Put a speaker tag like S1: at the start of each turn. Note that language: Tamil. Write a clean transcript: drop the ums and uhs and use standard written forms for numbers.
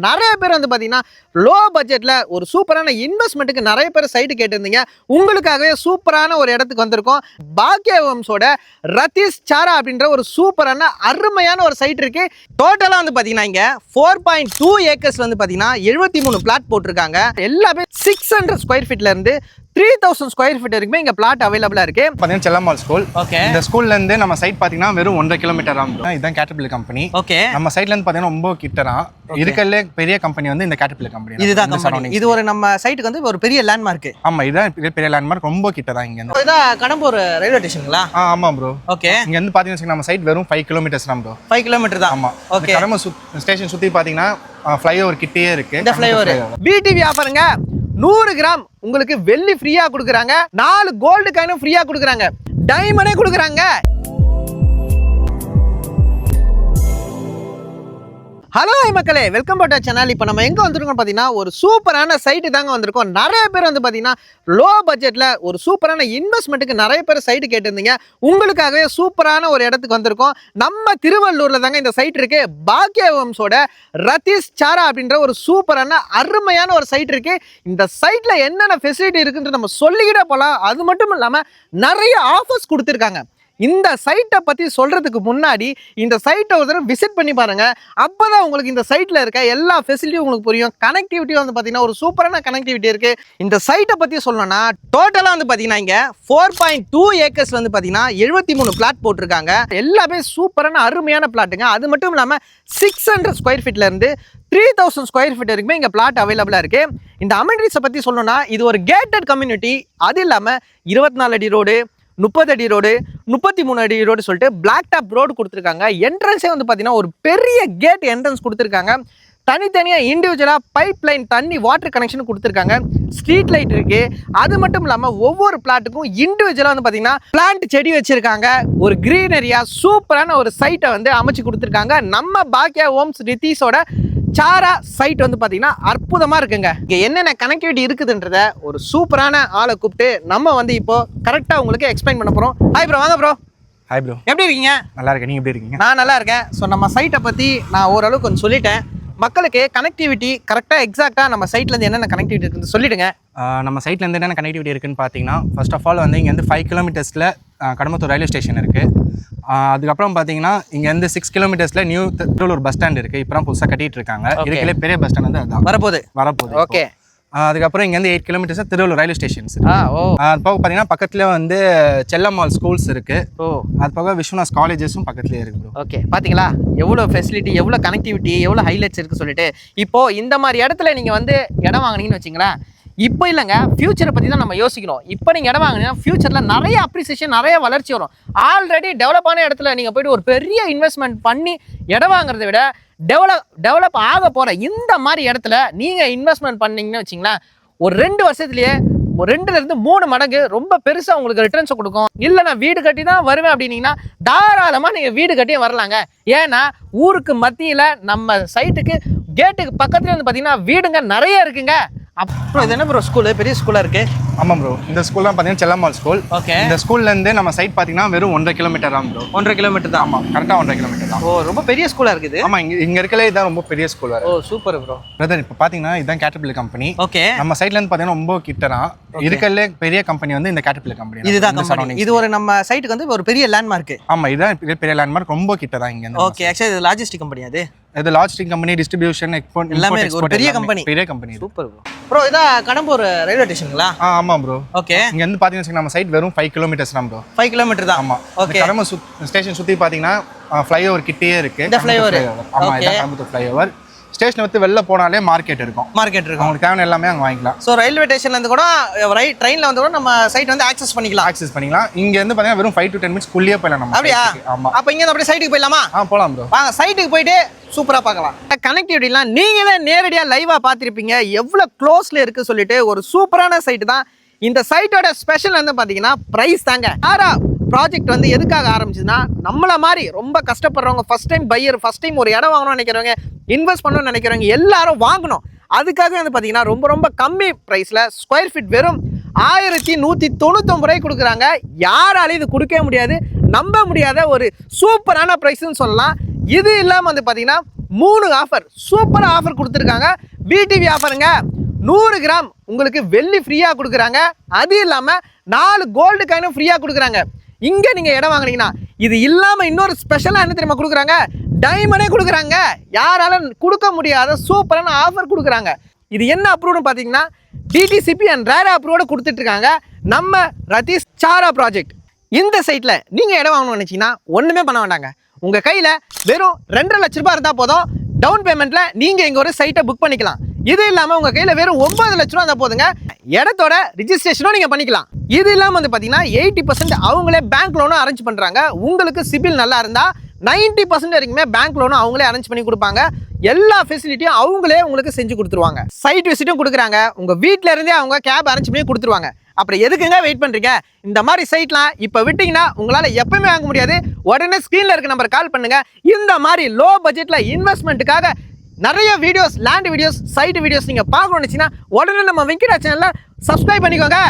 S1: நிறைய பேர் வந்து பாத்தீங்கன்னா லோ பட்ஜெட்ல ஒரு சூப்பரான இன்வெஸ்ட்மெண்ட்டுக்கு நிறைய பேர் சைட் கேட்டிருந்தீங்க. உங்களுக்காகவே சூப்பரான ஒரு இடத்துக்கு வந்திருக்கோம். பாக்யா ஹோம்ஸோட ரதீஷ் சாரா அப்படின்ற ஒரு சூப்பரான அருமையான ஒரு சைட் இருக்கு. டோட்டலா வந்து பாத்தீங்கன்னா இங்க 4.2 ஏக்கர்ஸ் வந்து பாத்தீங்கன்னா 73 பிளாட் போட்டிருக்காங்க. எல்லாமே 600 ஸ்கொயர் ஃபீட்ல இருந்து 3000 ஸ்கொயர் ஃபீட் வரைக்கும் இங்க பிளாட் அவைலபிளா இருக்கு.
S2: பாத்தீங்கன்னா செல்லம்மாள் ஸ்கூல்.
S1: ஓகே.
S2: இந்த ஸ்கூல்ல இருந்து நம்ம சைட் பாத்தீங்கன்னா வெறும் 1.5 கிலோமீட்டர் தான். இதுதான் கேட்டர்பில்லர் கம்பெனி.
S1: ஓகே.
S2: நம்ம சைட்ல இருந்து பாத்தீங்கன்னா ரொம்ப கிட்ட தான். இருக்கல்ல பெரிய கம்பெனி வந்து இந்த கேட்டர்பில்லர் கம்பெனி.
S1: இதுதான் கம்பெனி. இது ஒரு நம்ம சைட்டுக்கு வந்து ஒரு பெரிய லேண்ட்மார்க்.
S2: ஆமா, இதுதான் பெரிய லேண்ட்மார்க். ரொம்ப கிட்ட தான் இங்க இருந்து.
S1: இதான் கடம்பூர் ரயில்வே ஸ்டேஷன்ங்களா?
S2: ஆமா ப்ரோ.
S1: ஓகே.
S2: இங்க இருந்து பாத்தீங்கன்னா நம்ம சைட் வெறும் 5 கிலோமீட்டர்ஸ் தான் ப்ரோ.
S1: 5 கிலோமீட்டர் தான்.
S2: ஆமா.
S1: ஓகே.
S2: கடம்பூர் ஸ்டேஷன் சுத்தி பாத்தீங்கன்னா ஃப்ளைஓவர் கிட்டயே இருக்கு.
S1: இந்த ஃப்ளைஓவர் பிடிவி ஆஃபருங்க. 100 கிராம் உங்களுக்கு வெள்ளி ஃப்ரீயா கொடுக்குறாங்க. 4 கோல்டு காயினும் ஃப்ரீயா கொடுக்குறாங்க. டைமண்டே கொடுக்குறாங்க. ஹலோ மக்களே, வெல்கம் பேக் டு சேனல். இப்போ நம்ம எங்கே வந்திருக்கோம் பார்த்தீங்கன்னா ஒரு சூப்பரான சைட்டு தாங்க வந்திருக்கோம். நிறைய பேர் வந்து பார்த்தீங்கன்னா லோ பட்ஜெட்டில் ஒரு சூப்பரான இன்வெஸ்ட்மெண்ட்டுக்கு நிறைய பேர் சைட்டு கேட்டிருந்தீங்க. உங்களுக்காகவே சூப்பரான ஒரு இடத்துக்கு வந்திருக்கோம். நம்ம திருவள்ளூரில் தாங்க இந்த சைட் இருக்கு. பாக்யா ஹோம்ஸோட ரதீஷ் சாரா அப்படின்ற ஒரு சூப்பரான அருமையான ஒரு சைட் இருக்கு. இந்த சைட்டில் என்னென்ன ஃபெசிலிட்டி இருக்குன்றது நம்ம சொல்லிக்கிட்டே போகலாம். அது மட்டும் இல்லாமல் நிறைய ஆஃபர்ஸ் கொடுத்துருக்காங்க. இந்த சைட்டை பற்றி சொல்கிறதுக்கு முன்னாடி இந்த சைட்டை ஒரு தடவை விசிட் பண்ணி பாருங்கள். அப்போ தான் உங்களுக்கு இந்த சைட்டில் இருக்க எல்லா ஃபெசிலிட்டியும் உங்களுக்கு புரியும். கனெக்டிவிட்டியும் வந்து பார்த்தீங்கன்னா ஒரு சூப்பரான கனெக்டிவிட்டி இருக்குது. இந்த சைட்டை பற்றி சொல்லணும்னா டோட்டலாக வந்து பார்த்தீங்கன்னா இங்கே 4.2 ஏக்கர்ஸ் வந்து பார்த்தீங்கன்னா 73 பிளாட் போட்டிருக்காங்க. எல்லாமே சூப்பரான அருமையான பிளாட்டுங்க. அது மட்டும் இல்லாமல் 600 ஸ்கொயர் ஃபீட்லேருந்து 3000 ஸ்கொயர் ஃபீட் வரைக்கும் இங்கே பிளாட் அவைலபிளாக இருக்குது. இந்த அமெனிட்டிஸை பற்றி சொல்லணும்னா இது ஒரு கேட்டட் கம்யூனிட்டி. அது இல்லாமல் 24 அடி ரோடு, 30 அடி ரோடு, 33 அடி ரோடு சொல்லிட்டு பிளாக் டாப் ரோடு கொடுத்துருக்காங்க. என்ட்ரன்ஸே வந்து பார்த்தீங்கன்னா ஒரு பெரிய கேட் என்ட்ரன்ஸ் கொடுத்துருக்காங்க. தனித்தனியாக இண்டிவிஜுவலாக பைப் லைன் தண்ணி வாட்டர் கனெக்ஷன் கொடுத்துருக்காங்க. ஸ்ட்ரீட் லைட் இருக்கு. அது மட்டும் இல்லாமல் ஒவ்வொரு பிளாட்டுக்கும் இண்டிவிஜுவலாக வந்து பார்த்தீங்கன்னா பிளான்ட் செடி வச்சிருக்காங்க. ஒரு கிரீனரியா சூப்பரான ஒரு சைட்டை வந்து அமைச்சு கொடுத்துருக்காங்க. நம்ம பாக்யா ஹோம்ஸ் ரதீஷோட சாரா சைட் வந்து பார்த்தீங்கன்னா அற்புதமாக இருக்குங்க. இங்கே என்னென்ன கனெக்டிவிட்டி இருக்குதுன்றத ஒரு சூப்பரான ஆளை கூப்பிட்டு நம்ம வந்து இப்போ கரெக்டாக உங்களுக்கு எக்ஸ்பிளைன் பண்ண போகிறோம். ஹாய் ப்ரோ, வாங்க ப்ரோ.
S2: ஹாய் ப்ரோ,
S1: எப்படி இருக்கீங்க?
S2: நல்லா இருக்கேன். நீங்கள் எப்படி இருக்கீங்க?
S1: நான் நல்லா இருக்கேன். ஸோ நம்ம சைட்டை பற்றி நான் ஓரளவுக்கு கொஞ்சம் சொல்லிட்டேன். மக்களுக்கு கனெக்டிவிட்டி கரெக்டாக எக்ஸாக்டாக நம்ம சைட்லேருந்து என்னென்ன கனெக்டிவிட்டி இருக்குன்னு சொல்லிவிடுங்க.
S2: நம்ம சைட்லேருந்து என்னென்ன கனெக்டிவிட்டி இருக்குன்னு பார்த்தீங்கன்னா ஃபர்ஸ்ட் ஆஃப் ஆல் வந்து இங்கே வந்து 5 கிலோமீட்டர்ஸில் கடம்பத்தூர் ரயில்வே ஸ்டேஷன் இருக்குது. அதுக்கப்புறம் பார்த்தீங்கன்னா இங்கேருந்து 6 கிலோமீட்டர்ஸில் நியூ திருவள்ளூர் பஸ் ஸ்டாண்ட் இருக்குது. இப்போ தான் புதுசாக கட்டிகிட்டு இருக்காங்க. இதுக்குள்ளே பெரிய பஸ் ஸ்டாண்ட் வந்து அதுதான் வரப்போகுது.
S1: ஓகே.
S2: அதுக்கப்புறம் இங்கேருந்து 8 கிலோமீட்டர்ஸ் திருவள்ளூர் ரயில்வே ஸ்டேஷன்ஸ். அது போக பார்த்தீங்கன்னா பக்கத்தில் வந்து செல்லம்மாள் ஸ்கூல்ஸ் இருக்குது. அது போக விஸ்வநாத் காலேஜஸும் பக்கத்துலேயே இருக்குது.
S1: ஓகே, பார்த்தீங்களா எவ்வளோ ஃபெசிலிட்டி, எவ்வளோ கனெக்டிவிட்டி, எவ்வளோ ஹைலைட்ஸ் இருக்குது சொல்லிட்டு. இப்போது இந்த மாதிரி இடத்துல நீங்கள் வந்து இடம் வாங்கினீங்கன்னு வச்சிங்களேன், இப்போ இல்லைங்க, ஃபியூச்சரை பற்றி தான் நம்ம யோசிக்கணும். இப்போ நீங்கள் இடம் வாங்கினீங்கன்னா ஃபியூச்சரில் நிறைய அப்ரிசியேஷன், நிறைய வளர்ச்சி வரும். ஆல்ரெடி டெவலப்பான இடத்துல நீங்கள் போய்ட்டு ஒரு பெரிய இன்வெஸ்ட்மெண்ட் பண்ணி இடம் வாங்குறதை விட டெவலப் ஆக போகிற இந்த மாதிரி இடத்துல நீங்கள் இன்வெஸ்ட்மெண்ட் பண்ணிங்கன்னு வச்சிங்களேன், ஒரு 2 வருஷத்துலேயே 2லேருந்து 3 மடங்கு ரொம்ப பெருசாக உங்களுக்கு ரிட்டர்ன்ஸை கொடுக்கும். இல்லை நான் வீடு கட்டி தான் வருவேன் அப்படின்னீங்கன்னா தாராளமாக நீங்கள் வீடு கட்டியே வரலாங்க. ஏன்னா ஊருக்கு மத்தியில் நம்ம சைட்டுக்கு கேட்டுக்கு பக்கத்துல வந்து பார்த்தீங்கன்னா வீடுங்க நிறைய இருக்குங்க. அப்புறம் இது என்ன ப்ரோ ஸ்கூலு, பெரிய ஸ்கூலாக இருக்குது?
S2: ஆமாம் ப்ரோ, இந்த ஸ்கூல் தான் பார்த்தீங்கன்னா செல்லம்மாள் ஸ்கூல்.
S1: ஓகே.
S2: இந்த ஸ்கூல்லேருந்து நம்ம சைட் பார்த்தீங்கன்னா வெறும் 1.5 கிலோமீட்டர் தான் ப்ரோ.
S1: 1.5 கிலோமீட்டர் தான்.
S2: ஆமாம், கரெக்டாக 1.5 கிலோமீட்டர் தான்.
S1: ஓ, ரொம்ப பெரிய ஸ்கூலாக இருக்குது.
S2: ஆமாம், இங்கே இருக்கலே இதான் ரொம்ப பெரிய ஸ்கூல்.
S1: ஓ, சூப்பர் ப்ரோ.
S2: பிரதர், இப்போ பார்த்தீங்கன்னா இதுதான் கேட்டர்பில்லர் கம்பெனி.
S1: ஓகே.
S2: நம்ம சைட்லேருந்து பார்த்தீங்கன்னா ரொம்ப கிட்ட தான். இருக்கல்ல பெரிய கம்பெனி வந்து இந்த கேட்டர்பில்லர் கம்பெனி.
S1: இதுதான் கம்பெனி. இது ஒரு நம்ம சைட்டுக்கு வந்து ஒரு பெரிய லேண்ட்மார்க்.
S2: ஆமாம், இதுதான் பெரிய லேண்ட்மார்க். ரொம்ப கிட்ட தான் இங்கே.
S1: ஓகே. ஆக்சுவலி இது லாஜிஸ்டிக் கம்பெனி. இது
S2: லாஜிஸ்டிக் கம்பெனி, டிஸ்ட்ரிபியூஷன், எக்ஸ்போர்ட்
S1: எல்லாமே ஒரு பெரிய கம்பெனி.
S2: பெரிய கம்பெனி.
S1: Super bro. ப்ரோ இதான் கடம்பூர் ரயில்வே ஸ்டேஷன்ங்களா?
S2: ஆமாம் ப்ரோ.
S1: ஓகே.
S2: இங்க இருந்து பாத்தீங்கன்னா நம்ம சைட் வெறும் 5 கிலோமீட்டர்ஸ் தான் ப்ரோ.
S1: 5 கிலோமீட்டர் தான்.
S2: ஆமா.
S1: ஓகே.
S2: கடம்பூர் ஸ்டேஷன் சுத்தி பாத்தீங்கன்னா ஃப்ளைஓவர் கிட்டயே இருக்கு.
S1: இந்த ஃப்ளைஓவர்.
S2: ஆமா, இதான் கடம்பூர் ஃப்ளைஓவர். ஸ்டேஷன் விட்டு வெளில போனாலே மார்க்கெட் இருக்கும். உங்களுக்கு தேவையான எல்லாமே அங்கே வாங்கிக்கலாம்.
S1: ஸோ ரயில்வே ஸ்டேஷன்லேருந்து கூட ட்ரெயினில் வந்து கூட நம்ம சைட் வந்து ஆக்சஸ் பண்ணிக்கலாம்.
S2: இங்க இருந்து பார்த்தீங்கன்னா வெறும் 5 to 10 மினிட்ஸ் குள்ளேயே போயிடலாம் நம்ம.
S1: அப்படியா?
S2: ஆமா.
S1: அப்போ இங்கே அப்படியே சைட்டுக்கு போயிடலாமா?
S2: போகலாம் ப்ரோ.
S1: வாங்க சைட்டுக்கு போயிட்டு சூப்பராக பார்க்கலாம். கனெக்டிவிட்டிலாம் நீங்களே நேரடியாக லைவாக பார்த்துருப்பீங்க எவ்வளோ க்ளோஸில் இருக்குது சொல்லிட்டு. ஒரு சூப்பரான சைட்டு தான். இந்த சைட்டோட ஸ்பெஷல் வந்து பார்த்தீங்கன்னா ப்ரைஸ் தாங்க. சாரா ப்ராஜெக்ட் வந்து எதுக்காக ஆரம்பிச்சுன்னா, நம்மள மாதிரி ரொம்ப கஷ்டப்படுறவங்க, first time buyer, first time ஒரு இடம் வாங்கணும்னு நினைக்கிறவங்க, இன்வெஸ்ட் பண்ணணும்னு நினைக்கிறவங்க எல்லாரும் வாங்கணும். அதுக்காக வந்து பார்த்தீங்கன்னா ரொம்ப கம்மி ப்ரைஸில் ஸ்கொயர் ஃபீட் வெறும் 1199 ரூபாய் கொடுக்குறாங்க. யாராலையும் இது கொடுக்கவே முடியாது, நம்ப முடியாத ஒரு சூப்பரான ப்ரைஸ்ன்னு சொல்லலாம். இது இல்லாமல் வந்து பார்த்தீங்கன்னா 3 ஆஃபர் சூப்பர் ஆஃபர் கொடுத்துருக்காங்க. விடிவி ஆஃபருங்க. 100 கிராம் உங்களுக்கு வெள்ளி ஃப்ரீயாக கொடுக்குறாங்க. அது இல்லாமல் 4 கோல்டு காயினும் ஃப்ரீயாக கொடுக்குறாங்க. இங்கே நீங்கள் இடம் வாங்கினீங்கன்னா இது இல்லாமல் இன்னொரு ஸ்பெஷலாக என்ன தெரியுமா கொடுக்குறாங்க? டைமண்டே கொடுக்குறாங்க. யாராலும் கொடுக்க முடியாத சூப்பரான ஆஃபர் கொடுக்குறாங்க. இது என்ன அப்ரூவ்னு பார்த்தீங்கன்னா டிடிசிபி அண்ட் ரேரா அப்ரூவோட கொடுத்துட்ருக்காங்க நம்ம ரதீஷ் சாரா ப்ராஜெக்ட். இந்த சைட்டில் நீங்கள் இடம் வாங்கணும்னு நினச்சிங்கன்னா ஒன்றுமே பண்ண வேண்டாங்க. உங்கள் கையில் வெறும் 2.5 லட்ச ரூபாய் இருந்தால் போதும். டவுன் பேமெண்ட்டில் நீங்கள் இங்கே ஒரு சைட்டை புக் பண்ணிக்கலாம். இது இல்லாமல் உங்கள் கையில் வெறும் 9 லட்ச ரூபா இருந்தால் போதுங்க. இடத்தோட ரிஜிஸ்ட்ரேஷனும் நீங்கள் பண்ணிக்கலாம். இது இல்லாமல் வந்து பார்த்தீங்கன்னா 80% அவங்களே பேங்க் லோனும் அரேஞ்ச் பண்ணுறாங்க. உங்களுக்கு சிபில் நல்லா இருந்தால் 90% வரைக்குமே பேங்க் லோனும் அவங்களே அரேஞ்ச் பண்ணி கொடுப்பாங்க. எல்லா ஃபெசிலிட்டியும் அவங்களே உங்களுக்கு செஞ்சு கொடுத்துருவாங்க. சைட் விசிட்டும் கொடுக்குறாங்க. உங்கள் வீட்டில் இருந்தே அவங்க கேப் அரேஞ்ச் பண்ணி கொடுத்துருவாங்க. அப்புறம் எதுக்குங்க வெயிட் பண்ணுறீங்க? இந்த மாதிரி சைட்லாம் இப்போ விட்டிங்கன்னா உங்களால் எப்பவுமே வாங்க முடியாது. உடனே ஸ்க்ரீனில் இருக்க நம்பர் கால் பண்ணுங்கள். இந்த மாதிரி லோ பட்ஜெட்டில் இன்வெஸ்ட்மெண்ட்டுக்காக நிறைய videos, land videos, side videos நீங்கள் பார்க்கணும்னு நினச்சிங்கன்னா உடனே நம்ம வெங்கடா சேனலில் சப்ஸ்கிரைப் பண்ணிக்கோங்க.